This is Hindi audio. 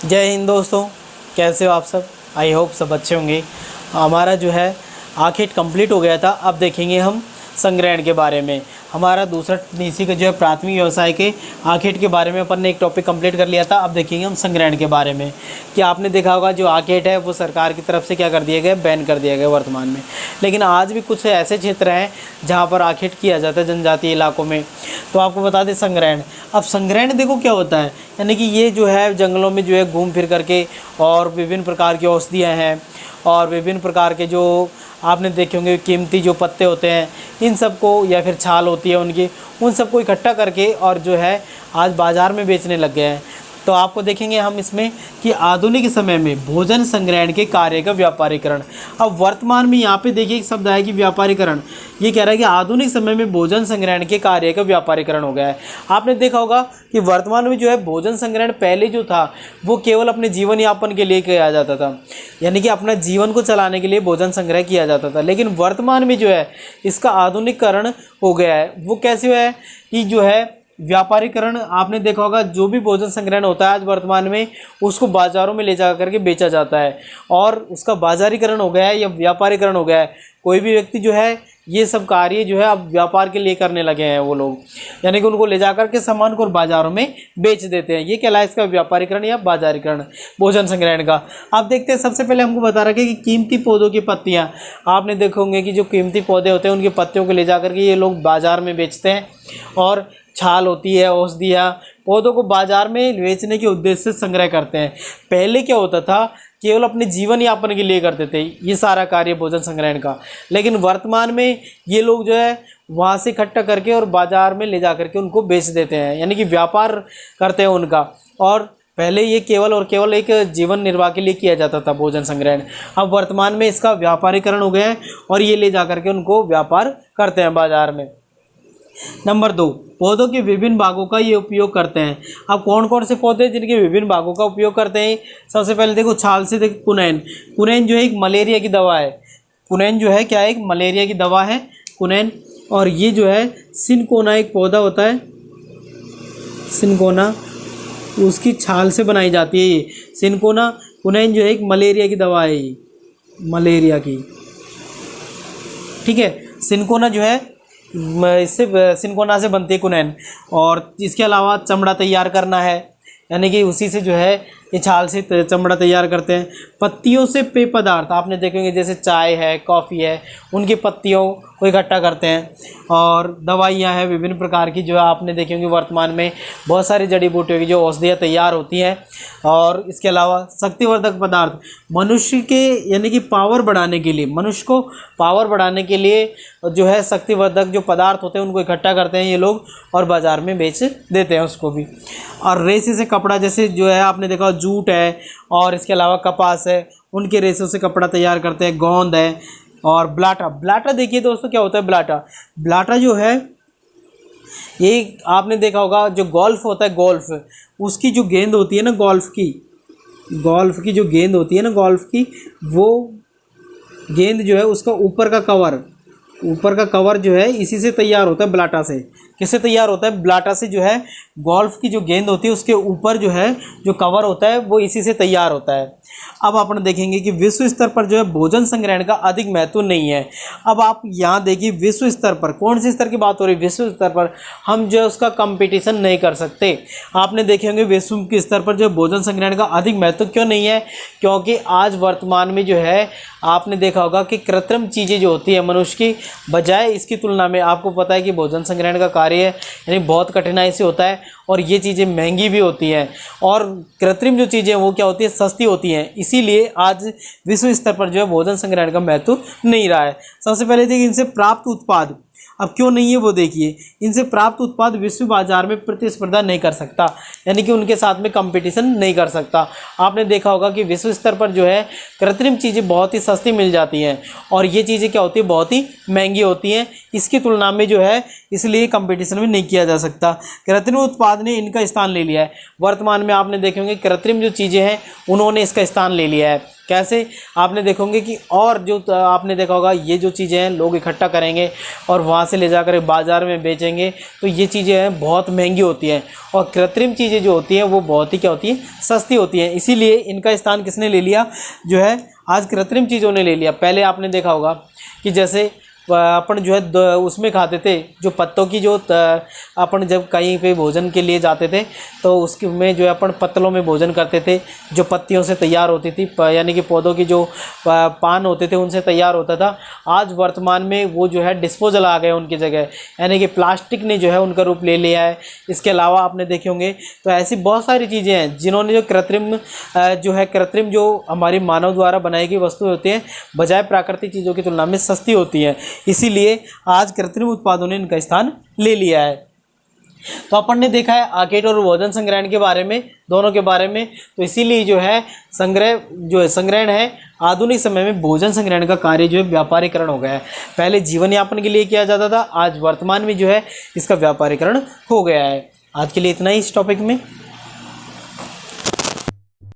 जय हिंद दोस्तों, कैसे हो आप सब। आई होप सब अच्छे होंगे। हमारा जो है आखिर कंप्लीट हो गया था। अब देखेंगे हम संग्रहण के बारे में। हमारा दूसरा टीसी का जो है प्राथमिक व्यवसाय के आखेट के बारे में अपन ने एक टॉपिक कंप्लीट कर लिया था। अब देखेंगे हम संग्रहण के बारे में कि आपने देखा होगा जो आखेट है वो सरकार की तरफ से क्या कर दिया गया, बैन कर दिया गया वर्तमान में। लेकिन आज भी कुछ ऐसे क्षेत्र हैं जहाँ पर आखेट किया जाता है जनजातीय इलाकों में। तो आपको बता दें संग्रहण। अब संग्रहण देखो क्या होता है, यानी कि ये जो है जंगलों में जो है घूम फिर करके और विभिन्न प्रकार की औषधियाँ हैं और विभिन्न प्रकार के जो आपने देखे होंगे कीमती जो पत्ते होते हैं इन सब को या फिर छाल होती है उनकी, उन सबको इकट्ठा करके और जो है आज बाज़ार में बेचने लग गए हैं। तो आपको देखेंगे हम इसमें कि आधुनिक समय में भोजन संग्रहण के कार्य का व्यापारीकरण। अब वर्तमान में यहाँ पे देखिए एक शब्द है कि व्यापारीकरण। ये कह रहा है कि आधुनिक समय में भोजन संग्रहण के कार्य का व्यापारीकरण हो गया है। आपने देखा होगा कि वर्तमान में जो है भोजन संग्रहण पहले जो था वो केवल अपने जीवन यापन के लिए किया जाता था, यानी कि अपना जीवन को चलाने के लिए भोजन संग्रह किया जाता था। लेकिन वर्तमान में जो है इसका आधुनिकीकरण हो गया है। वो कैसे हुआ है कि जो है व्यापारीकरण। आपने देखा होगा जो भी भोजन संग्रहण होता है आज वर्तमान में उसको बाज़ारों में ले जा करके बेचा जाता है और उसका बाजारीकरण हो गया है या व्यापारीकरण हो गया है। कोई भी व्यक्ति जो है ये सब कार्य जो है अब व्यापार के लिए करने लगे हैं वो लोग, यानी कि उनको ले जा कर के सामान को बाज़ारों में बेच देते हैं। ये कहलाए इसका व्यापारीकरण या बाजारीकरण भोजन संग्रहण का। आप देखते हैं सबसे पहले हमको बता रखा है कि कीमती पौधों की पत्तियाँ। आपने देखो होंगे कि जो कीमती पौधे होते हैं उनकी पत्तियों को ले जा कर के ये लोग बाज़ार में बेचते हैं और छाल होती है, औषधियाँ, पौधों को बाज़ार में बेचने के उद्देश्य से संग्रह करते हैं। पहले क्या होता था, केवल अपने जीवन यापन के लिए करते थे ये सारा कार्य भोजन संग्रहण का। लेकिन वर्तमान में ये लोग जो है वहाँ से इकट्ठा करके और बाज़ार में ले जा करके उनको बेच देते हैं, यानी कि व्यापार करते हैं उनका। और पहले ये केवल और केवल एक जीवन निर्वाह के लिए किया जाता था भोजन संग्रहण। अब वर्तमान में इसका व्यापारीकरण हो गया है और ये ले जा करके उनको व्यापार करते हैं बाज़ार में। नंबर 2, पौधों के विभिन्न भागों का ये उपयोग करते हैं। अब कौन कौन से पौधे जिनके विभिन्न भागों का उपयोग करते हैं। सबसे पहले देखो छाल से देखो कुनैन। कुनैन जो है एक मलेरिया की दवा है। कुनैन जो है क्या है, एक मलेरिया की दवा है कुनैन। और ये जो है सिनकोना एक पौधा होता है, सिनकोना, उसकी छाल से बनाई जाती है ये सिनकोना। कुनैन जो है एक मलेरिया की दवा है, ये मलेरिया की, ठीक है। सिनकोना जो है इससे सिनकोना से बनती है कुनैन। और इसके अलावा चमड़ा तैयार करना है, यानी कि उसी से जो है ये छाल से चमड़ा तैयार करते हैं। पत्तियों से पेय पदार्थ आपने देखेंगे जैसे चाय है, कॉफ़ी है, उनकी पत्तियों को इकट्ठा करते हैं। और दवाइयाँ हैं विभिन्न प्रकार की जो है आपने देखे होंगे वर्तमान में बहुत सारी जड़ी बूटियों की जो औषधियाँ तैयार होती हैं। और इसके अलावा शक्तिवर्धक पदार्थ मनुष्य के यानी कि पावर बढ़ाने के लिए, मनुष्य को पावर बढ़ाने के लिए जो है शक्तिवर्धक जो पदार्थ होते हैं उनको इकट्ठा करते हैं ये लोग और बाज़ार में बेच देते हैं उसको भी। और रेशे से कपड़ा, जैसे जो है आपने देखा जूट है और इसके अलावा कपास है, उनके रेशों से कपड़ा तैयार करते हैं। गोंद है और ब्लाटा। ब्लाटा देखिए दोस्तों क्या होता है ब्लाटा। ब्लाटा जो है ये आपने देखा होगा जो गोल्फ होता है, गोल्फ, उसकी जो गेंद होती है ना, गोल्फ की जो गेंद होती है ना, गोल्फ की, वो गेंद जो है उसका ऊपर का कवर जो है इसी से तैयार होता है, ब्लाटा से। किससे तैयार होता है? ब्लाटा से जो है गोल्फ की जो गेंद होती है उसके ऊपर जो है जो कवर होता है वो इसी से तैयार होता है। अब अपन देखेंगे कि विश्व स्तर पर जो है भोजन संग्रहण का अधिक महत्व नहीं है। अब आप यहाँ देखिए विश्व स्तर पर, कौन से स्तर की बात हो रही है? विश्व स्तर पर हम जो है उसका कंपटीशन नहीं कर सकते। आपने देखे होंगे विश्व के स्तर पर जो भोजन संग्रहण का अधिक महत्व क्यों नहीं है? क्योंकि आज वर्तमान में जो है आपने देखा होगा कि कृत्रिम चीज़ें जो होती है मनुष्य की बजाय इसकी तुलना में, आपको पता है कि भोजन संग्रहण का कार्य यानी बहुत कठिनाई से होता है और ये चीज़ें महंगी भी होती हैं। और कृत्रिम जो चीज़ें वो क्या होती है, सस्ती होती हैं। इसीलिए आज विश्व स्तर पर जो है भोजन संग्रहण का महत्व नहीं रहा है। सबसे पहले देखिए इनसे प्राप्त उत्पाद, अब क्यों नहीं है वो देखिए, इनसे प्राप्त उत्पाद विश्व बाजार में प्रतिस्पर्धा नहीं कर सकता, यानी कि उनके साथ में कंपटीशन नहीं कर सकता। आपने देखा होगा कि विश्व स्तर पर जो है कृत्रिम चीज़ें बहुत ही सस्ती मिल जाती हैं और ये चीज़ें क्या होती है, बहुत ही महंगी होती हैं इसकी तुलना में जो है, इसलिए कंपटीशन भी नहीं किया जा सकता। कृत्रिम उत्पाद ने इनका स्थान ले लिया है। वर्तमान में आपने देखे होंगे कृत्रिम जो चीज़ें हैं उन्होंने इसका स्थान ले लिया है। कैसे आपने देखोगे कि और जो आपने देखा होगा ये जो चीज़ें हैं लोग इकट्ठा करेंगे और वहाँ से ले जाकर बाज़ार में बेचेंगे, तो ये चीज़ें हैं बहुत महंगी होती हैं। और कृत्रिम चीज़ें जो होती हैं वो बहुत ही क्या होती हैं, सस्ती होती हैं। इसीलिए इनका स्थान किसने ले लिया, जो है आज कृत्रिम चीज़ों ने ले लिया। पहले आपने देखा होगा कि जैसे अपन जो है उसमें खाते थे, जो पत्तों की जो अपन जब कहीं पे भोजन के लिए जाते थे तो उसके में जो है अपन पत्तलों में भोजन करते थे, जो पत्तियों से तैयार होती थी, यानी कि पौधों की जो पान होते थे उनसे तैयार होता था। आज वर्तमान में वो जो है डिस्पोजल आ गए उनकी जगह, यानी कि प्लास्टिक ने जो है उनका रूप ले लिया है। इसके अलावा आपने देखे होंगे तो ऐसी बहुत सारी चीज़ें हैं जिन्होंने जो कृत्रिम जो हमारी मानव द्वारा बनाई गई वस्तुएं होती हैं बजाय प्राकृतिक चीज़ों की तुलना में सस्ती होती हैं। इसीलिए आज कृत्रिम उत्पादों ने इनका स्थान ले लिया है। तो अपन ने देखा है आर्केड और भोजन संग्रहण के बारे में, दोनों के बारे में। तो इसीलिए जो है संग्रहण है आधुनिक समय में भोजन संग्रहण का कार्य जो है व्यापारीकरण हो गया है। पहले जीवन यापन के लिए किया जाता था, आज वर्तमान में जो है इसका व्यापारीकरण हो गया है। आज के लिए इतना ही इस टॉपिक में।